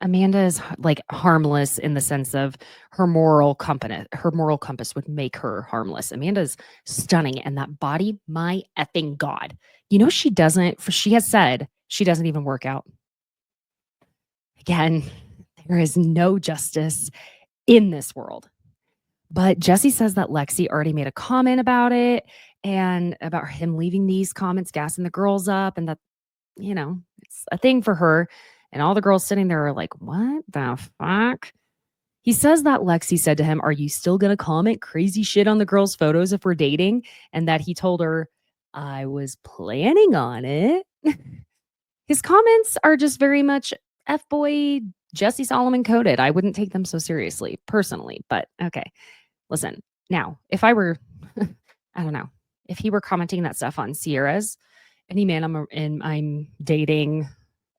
Amanda is like harmless in the sense of her moral compass would make her harmless. Amanda's stunning, and that body, my effing God. You know, she has said she doesn't even work out. Again, there is no justice in this world. But Jessie says that Lexi already made a comment about it and about him leaving these comments, gassing the girls up, and that, it's a thing for her. And all the girls sitting there are like, "What the fuck?" He says that Lexi said to him, "Are you still going to comment crazy shit on the girls' photos if we're dating?" And that he told her, "I was planning on it." His comments are just very much F-boy Jesse Solomon coded. I wouldn't take them so seriously personally, but okay. Listen, now, if I were, I don't know, if he were commenting that stuff on Sierra's, any man I'm dating,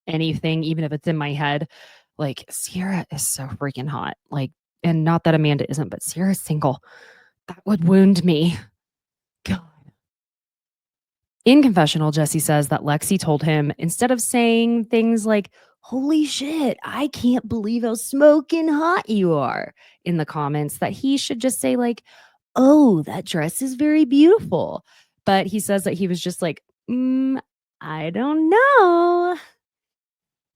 anything, even if it's in my head, like, Sierra is so freaking hot. Like, and not that Amanda isn't, but Sierra's single. That would wound me. God. In confessional, Jesse says that Lexi told him, instead of saying things like, "Holy shit, I can't believe how smoking hot you are," in the comments, that he should just say like, "Oh, that dress is very beautiful." But he says that he was just like, "I don't know."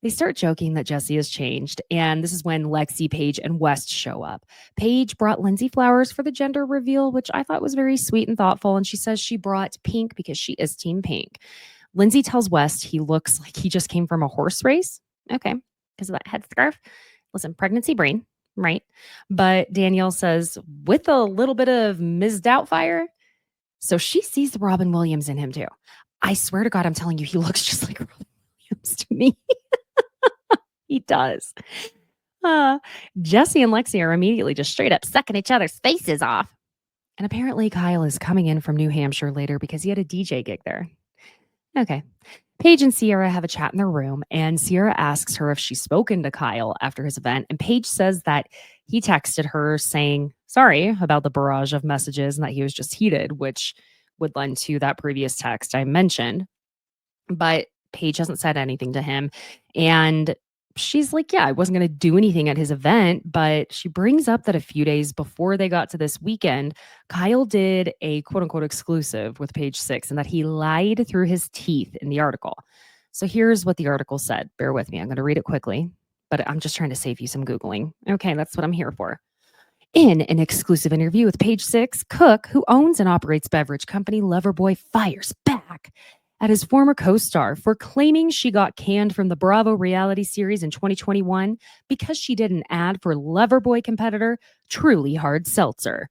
They start joking that Jessie has changed, and this is when Lexi, Paige, and West show up. Paige brought Lindsay flowers for the gender reveal, which I thought was very sweet and thoughtful, and she says she brought pink because she is team pink. Lindsay tells West he looks like he just came from a horse race. Okay, because of that headscarf. Listen, pregnancy brain, right? But Danielle says, with a little bit of Ms. Doubtfire. So she sees Robin Williams in him too. I swear to God, I'm telling you, he looks just like Robin Williams to me. He does. Jesse and Lexi are immediately just straight up sucking each other's faces off. And apparently Kyle is coming in from New Hampshire later because he had a DJ gig there. Okay. Paige and Sierra have a chat in their room, and Sierra asks her if she's spoken to Kyle after his event. And Paige says that He texted her saying sorry about the barrage of messages and that he was just heated, which would lend to that previous text I mentioned. But Paige hasn't said anything to him. And she's like, yeah, I wasn't going to do anything at his event. But she brings up that a few days before they got to this weekend, Kyle did a quote unquote exclusive with Page Six and that he lied through his teeth in the article. So here's what the article said. Bear with me. I'm going to read it quickly, but I'm just trying to save you some Googling. Okay, that's what I'm here for. In an exclusive interview with Page Six, Cooke, who owns and operates beverage company LoverBoy, fires back at his former co-star for claiming she got canned from the Bravo reality series in 2021 because she did an ad for LoverBoy competitor Truly Hard Seltzer.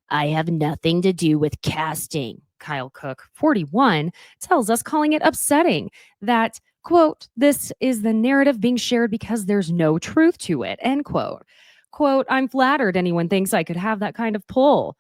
I have nothing to do with casting, Kyle Cooke, 41, tells us, calling it upsetting that, quote, this is the narrative being shared because there's no truth to it, end quote. Quote, I'm flattered anyone thinks I could have that kind of pull.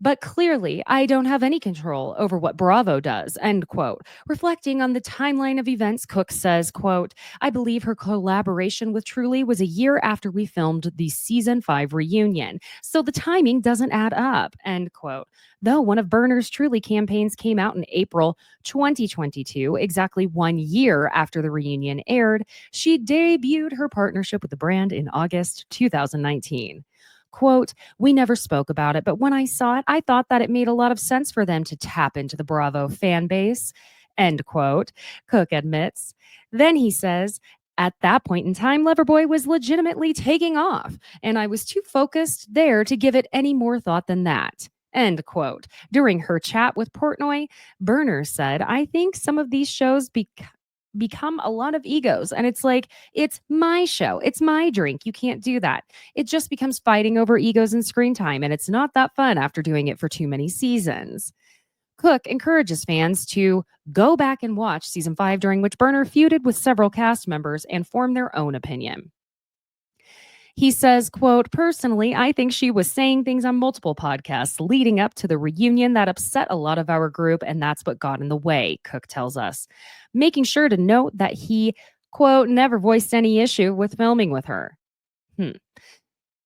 But clearly, I don't have any control over what Bravo does, end quote. Reflecting on the timeline of events, Cooke says, quote, I believe her collaboration with Truly was a year after we filmed the season 5 reunion. So the timing doesn't add up, end quote. Though one of Burner's Truly campaigns came out in April 2022, exactly 1 year after the reunion aired, she debuted her partnership with the brand in August 2019. Quote, we never spoke about it, but when I saw it, I thought that it made a lot of sense for them to tap into the Bravo fan base, end quote, Cooke admits. Then he says, at that point in time, Loverboy was legitimately taking off, and I was too focused there to give it any more thought than that. End quote. During her chat with Portnoy, Burner said, I think some of these shows become a lot of egos. And it's like, it's my show. It's my drink. You can't do that. It just becomes fighting over egos and screen time. And it's not that fun after doing it for too many seasons. Cooke encourages fans to go back and watch season 5, during which Burner feuded with several cast members and form their own opinion. He says, quote, personally, I think she was saying things on multiple podcasts leading up to the reunion that upset a lot of our group, and that's what got in the way, Cooke tells us, making sure to note that he, quote, never voiced any issue with filming with her.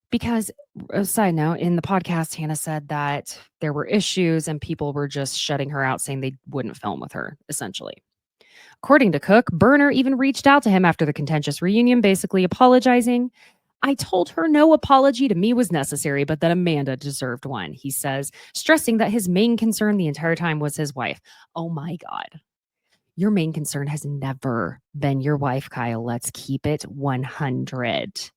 Because, a side note, in the podcast, Hannah said that there were issues and people were just shutting her out, saying they wouldn't film with her, essentially. According to Cooke, Burner even reached out to him after the contentious reunion, basically apologizing. I told her no apology to me was necessary, but that Amanda deserved one, he says, stressing that his main concern the entire time was his wife. Oh my God. Your main concern has never been your wife, Kyle. Let's keep it 100.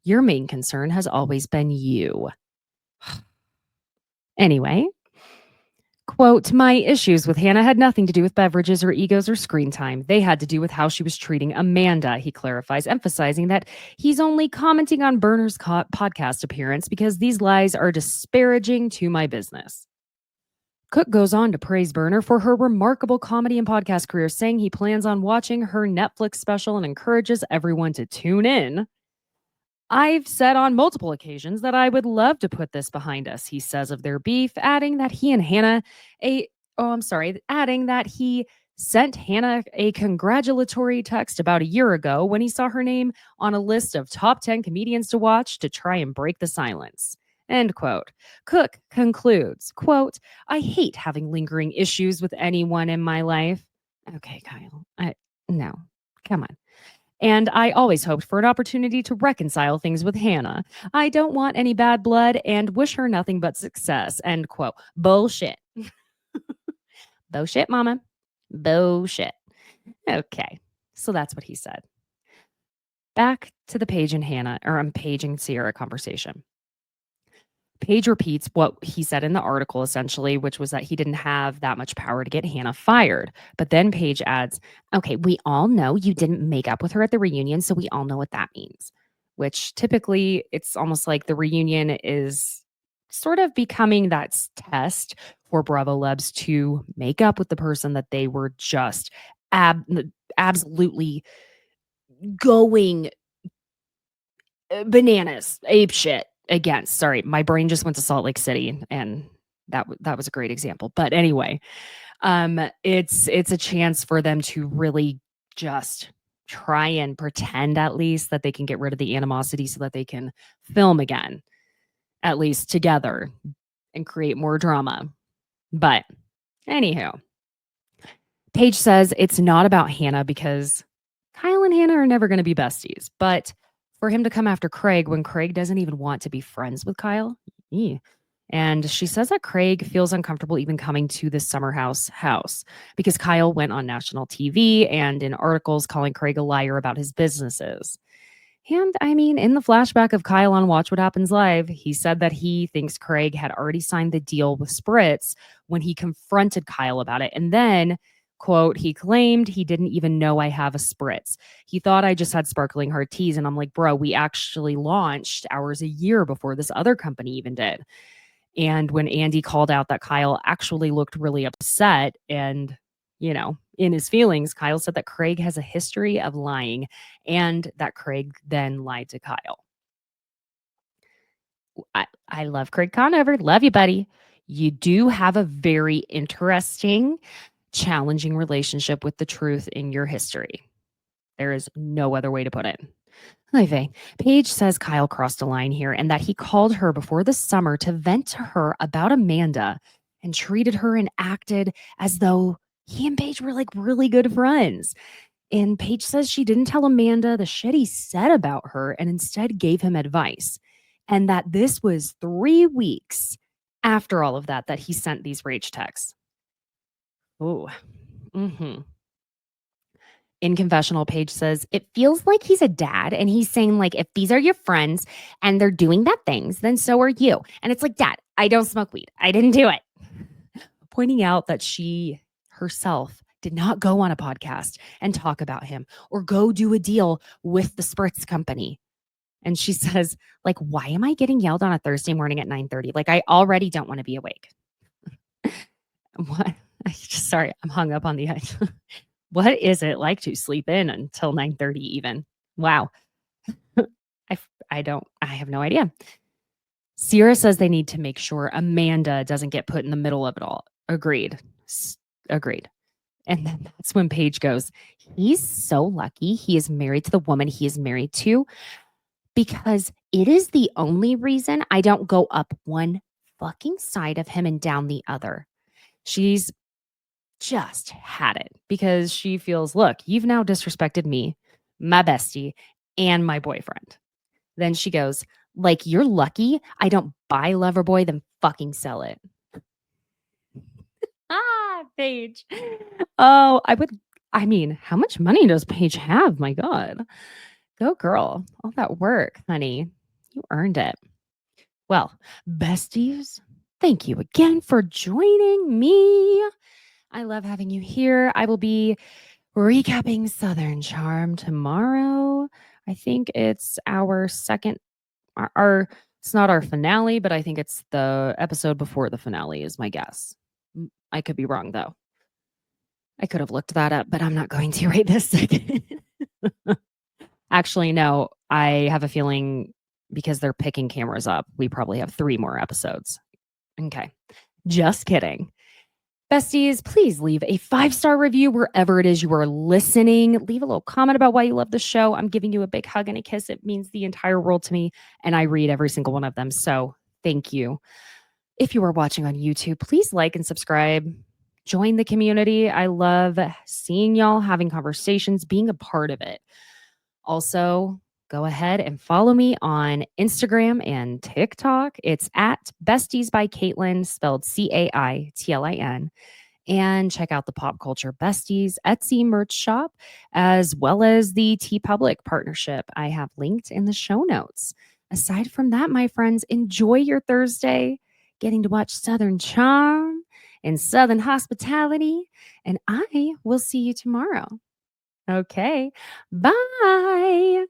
Your main concern has always been you. Anyway, quote, my issues with Hannah had nothing to do with beverages or egos or screen time. They had to do with how she was treating Amanda, he clarifies, emphasizing that he's only commenting on Burner's podcast appearance because these lies are disparaging to my business. Cooke goes on to praise Burner for her remarkable comedy and podcast career, saying he plans on watching her Netflix special and encourages everyone to tune in. I've said on multiple occasions that I would love to put this behind us, he says of their beef, adding that he sent Hannah a congratulatory text about a year ago when he saw her name on a list of top 10 comedians to watch to try and break the silence. End quote. Cooke concludes, quote, I hate having lingering issues with anyone in my life. Okay, Kyle, no, come on. And I always hoped for an opportunity to reconcile things with Hannah. I don't want any bad blood and wish her nothing but success. End quote. Bullshit. Bullshit, mama. Bullshit. Okay. So that's what he said. Back to the Paige and Hannah, or Paige and Sierra conversation. Paige repeats what he said in the article, essentially, which was that he didn't have that much power to get Hannah fired. But then Paige adds, okay, we all know you didn't make up with her at the reunion, so we all know what that means. Which typically, it's almost like the reunion is sort of becoming that test for Bravo Lebs to make up with the person that they were just absolutely going bananas, ape shit against. Sorry, my brain just went to Salt Lake City, and that was a great example. But anyway, it's a chance for them to really just try and pretend at least that they can get rid of the animosity so that they can film again, at least together, and create more drama. But anywho, Paige says it's not about Hannah because Kyle and Hannah are never going to be besties. But for him to come after Craig when Craig doesn't even want to be friends with Kyle. And she says that Craig feels uncomfortable even coming to the summer house because Kyle went on national TV and in articles calling Craig a liar about his businesses. And I mean, in the flashback of Kyle on Watch What Happens Live, he said that he thinks Craig had already signed the deal with Spritz when he confronted Kyle about it. And then, quote, he claimed he didn't even know I have a Spritz. He thought I just had sparkling hard teas. And I'm like, bro, we actually launched ours a year before this other company even did. And when Andy called out that Kyle actually looked really upset and, in his feelings, Kyle said that Craig has a history of lying and that Craig then lied to Kyle. I love Craig Conover. Love you, buddy. You do have a very interesting, challenging relationship with the truth in your history. There is no other way to put it. Anyway, Paige says Kyle crossed a line here and that he called her before the summer to vent to her about Amanda and treated her and acted as though he and Paige were like really good friends. And Paige says she didn't tell Amanda the shit he said about her and instead gave him advice. And that this was 3 weeks after all of that he sent these rage texts. Oh, In confessional, Paige says, it feels like he's a dad and he's saying like, if these are your friends and they're doing bad things, then so are you. And it's like, Dad, I don't smoke weed. I didn't do it. Pointing out that she herself did not go on a podcast and talk about him or go do a deal with the Spritz company. And she says, like, why am I getting yelled on a Thursday morning at 9:30? Like, I already don't want to be awake. What? Sorry, I'm hung up on the edge. What is it like to sleep in until 9:30 even? Wow. I have no idea. Sierra says they need to make sure Amanda doesn't get put in the middle of it all. Agreed. And then that's when Paige goes, he's so lucky he is married to the woman he is married to because it is the only reason I don't go up one fucking side of him and down the other. She's just had it because she feels, look, you've now disrespected me, my bestie, and my boyfriend. Then she goes, like, you're lucky I don't buy LoverBoy, then fucking sell it. Paige. Oh, how much money does Paige have? My God. Go girl. All that work, honey. You earned it. Well, besties, thank you again for joining me. I love having you here. I will be recapping Southern Charm tomorrow. I think it's our second, it's not our finale, but I think it's the episode before the finale is my guess. I could be wrong though. I could have looked that up, but I'm not going to right this second. Actually, no, I have a feeling because they're picking cameras up, we probably have 3 more episodes. Okay. Just kidding. Besties, please leave a 5-star review wherever it is you are listening. Leave a little comment about why you love the show. I'm giving you a big hug and a kiss. It means the entire world to me, and I read every single one of them. So thank you. If you are watching on YouTube, please like and subscribe. Join the community. I love seeing y'all, having conversations, being a part of it. Also, go ahead and follow me on Instagram and TikTok. It's at Besties by Caitlin, spelled Caitlin. And check out the Pop Culture Besties Etsy merch shop, as well as the TeePublic partnership I have linked in the show notes. Aside from that, my friends, enjoy your Thursday, getting to watch Southern Charm and Southern Hospitality, and I will see you tomorrow. Okay, bye.